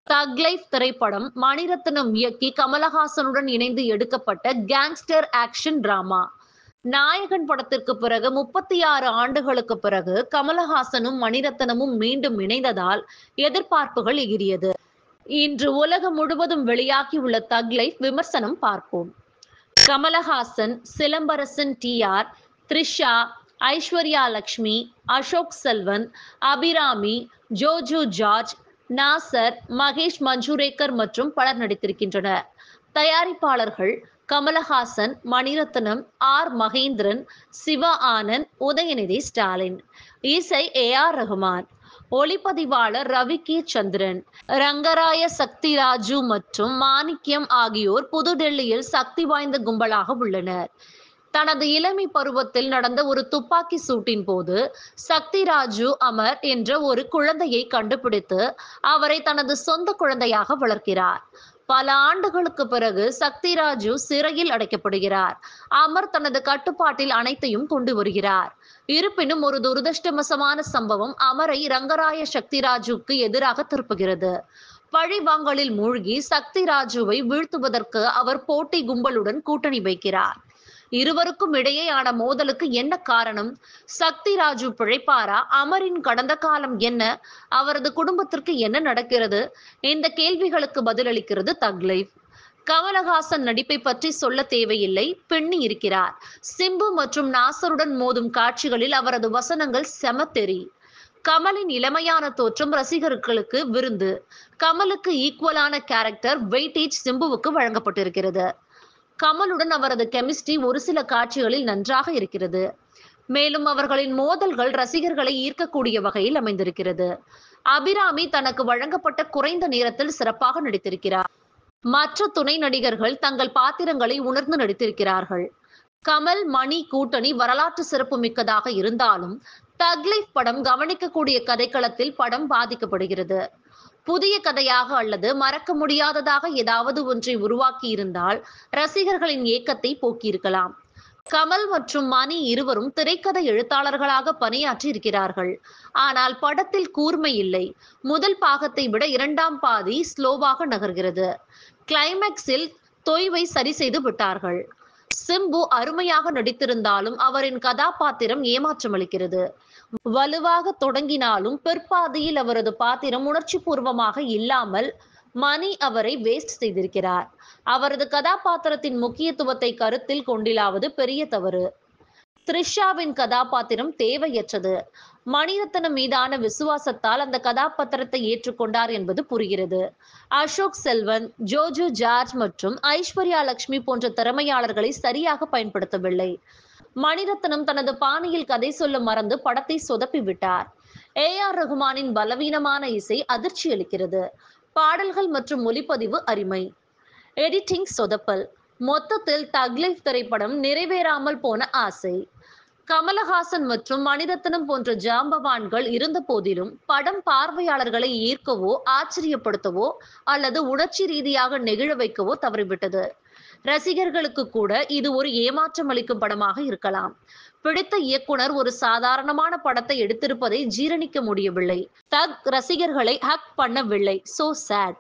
தக் லைஃப் திரைப்படம் மணிரத்னம் இயக்கி கமலஹாசனுடன் இணைந்து எடுக்கப்பட்ட கேங்ஸ்டர் ஆக்ஷன் டிராமா. நாயகன் படத்திற்கு பிறகு 36 ஆண்டுகளுக்கு பிறகு கமலஹாசனும் மணிரத்னமும் மீண்டும் இணைந்ததால் எதிர்பார்ப்புகள் எகிரியது. இன்று உலகம் முழுவதும் வெளியாகியுள்ள தக் லைஃப் விமர்சனம் பார்ப்போம். கமலஹாசன், சிலம்பரசன், டி.ஆர்., த்ரிஷா, ஐஸ்வர்யா லட்சுமி, அசோக் செல்வன், அபிராமி, ஜோஜு ஜார்ஜ், நாசர், மகேஷ் மஞ்சுரேக்கர் மற்றும் பலர் நடித்திருக்கின்றனர். தயாரிப்பாளர்கள் கமலஹாசன், மணிரத்னம், ஆர். மகேந்திரன், சிவா ஆனந்த், உதயநிதி ஸ்டாலின். இசை ஏ.ஆர். ரஹ்மான். ஒளிப்பதிவாளர் ரவி கே. சந்திரன். ரங்கராய சக்திராஜு மற்றும் மாணிக்யம் ஆகியோர் புதுடெல்லியில் சக்தி வாய்ந்த கும்பலாக உள்ளனர். தனது இளமை பருவத்தில் நடந்த ஒரு துப்பாக்கி சூட்டின் போது சக்திராஜு அமர் என்ற ஒரு குழந்தையை கண்டுபிடித்து அவரை தனது சொந்த குழந்தையாக வளர்க்கிறார். பல ஆண்டுகளுக்கு பிறகு சக்திராஜு சிறையில் அடைக்கப்படுகிறார். அமர் தனது கட்டுப்பாட்டில் அனைத்தையும் கொண்டு வருகிறார். இருப்பினும் ஒரு துரதிர்ஷ்டவசமான சம்பவம் அமரை ரங்கராய சக்திராஜுக்கு எதிராக திருப்புகிறது. பழிவாங்கலில் மூழ்கி சக்திராஜுவை வீழ்த்துவதற்கு அவர் போட்டி கும்பலுடன் கூட்டணி வைக்கிறார். இருவருக்கும் இடையேயான மோதலுக்கு என்ன காரணம்? சக்திராஜு பிழைப்பாரா? அமரின் கடந்த காலம் என்ன? அவரது குடும்பத்திற்கு என்ன நடக்கிறது? இந்த கேள்விகளுக்கு பதிலளிக்கிறது தக் லைஃப். கமலஹாசன் நடிப்பை பற்றி சொல்ல தேவையில்லை, பின்னி இருக்கிறார். சிம்பு மற்றும் நாசருடன் மோதும் காட்சிகளில் அவரது வசனங்கள் செமத்தெறி. கமலின் இளமையான தோற்றம் ரசிகர்களுக்கு விருந்து. கமலுக்கு ஈக்குவலான கேரக்டர் வெயிட்டேஜ் சிம்புவுக்கு வழங்கப்பட்டிருக்கிறது. கமலுடன் அவரது கெமிஸ்ட்ரி ஒரு சில காட்சிகளில் நன்றாக இருக்கிறது. மேலும் அவர்களின் மோதல்கள் ரசிகர்களை ஈர்க்கக்கூடிய வகையில் அமைந்திருக்கிறது. அபிராமி தனக்கு வழங்கப்பட்ட குறைந்த நேரத்தில் சிறப்பாக நடித்திருக்கிறார். மற்ற துணை நடிகர்கள் தங்கள் பாத்திரங்களை உணர்ந்து நடித்திருக்கிறார்கள். கமல் மணி கூட்டணி வரலாற்று சிறப்பு மிக்கதாக இருந்தாலும் தக் லைஃப் படம் கவனிக்கக்கூடிய கதைக்களத்தில் படம் பாதிக்கப்படுகிறது. புதிய கதையாக அல்லது மறக்க முடியாததாக ஏதாவது ஒன்றை உருவாக்கி இருந்தால் ரசிகர்களின் ஏக்கத்தை போக்கியிருக்கலாம். கமல் மற்றும் மணி இருவரும் திரைக்கதை எழுத்தாளர்களாக பணியாற்றி இருக்கிறார்கள். ஆனால் படத்தில் கூர்மை இல்லை. முதல் பாகத்தை விட இரண்டாம் பாதி ஸ்லோவாக நகர்கிறது. கிளைமேக்ஸில் தொய்வை சரி செய்து விட்டார்கள். சிம்பு அருமையாக நடித்திருந்தாலும் அவரின் கதாபாத்திரம் ஏமாற்றமளிக்கிறது. வலுவாக தொடங்கினாலும் பிற்பாதியில் அவரது பாத்திரம் உணர்ச்சி பூர்வமாக இல்லாமல் மணி அவரை வேஸ்ட் செய்திருக்கிறார். அவரது கதாபாத்திரத்தின் முக்கியத்துவத்தை கருத்தில் கொண்டிலாவது பெரிய தவறு. த்ரிஷாவின் கதாபாத்திரம் தேவையற்றது. மணிரத்னம் மீதான விசுவாசத்தால் அந்த கதாபாத்திரத்தை ஏற்றுக்கொண்டார் என்பது புரிகிறது. அசோக் செல்வன், ஜோஜு ஜார்ஜ் மற்றும் ஐஸ்வர்யா லட்சுமி போன்ற திறமையாளர்களை சரியாக பயன்படுத்தவில்லை. மணிரத்னம் தனது பாணியில் கதை சொல்ல மறந்து படத்தை சொதப்பி விட்டார். ஏ.ஆர். ரஹ்மானின் பலவீனமான இசை அதிர்ச்சி அளிக்கிறது. பாடல்கள் மற்றும் ஒலிப்பதிவு அருமை. எடிட்டிங் சொதப்பல். மொத்தத்தில் தக் லைஃப் திரைப்படம் நிறைவேறாமல் போன ஆசை. கமலஹாசன் மற்றும் மணிரத்னம் போன்ற ஜாம்பவான்கள் இருந்த போதிலும் படம் பார்வையாளர்களை ஈர்க்கவோ ஆச்சரியப்படுத்தவோ அல்லது உணர்ச்சி ரீதியாக நெகிழ வைக்கவோ தவறிவிட்டது. ரசிகர்களுக்கு கூட இது ஒரு ஏமாற்றம் அளிக்கும் படமாக இருக்கலாம். பிடித்த இயக்குனர் ஒரு சாதாரணமான படத்தை எடுத்திருப்பதை ஜீரணிக்க முடியவில்லை. தக் ரசிகர்களை ஹக் பண்ணவில்லை. So chat.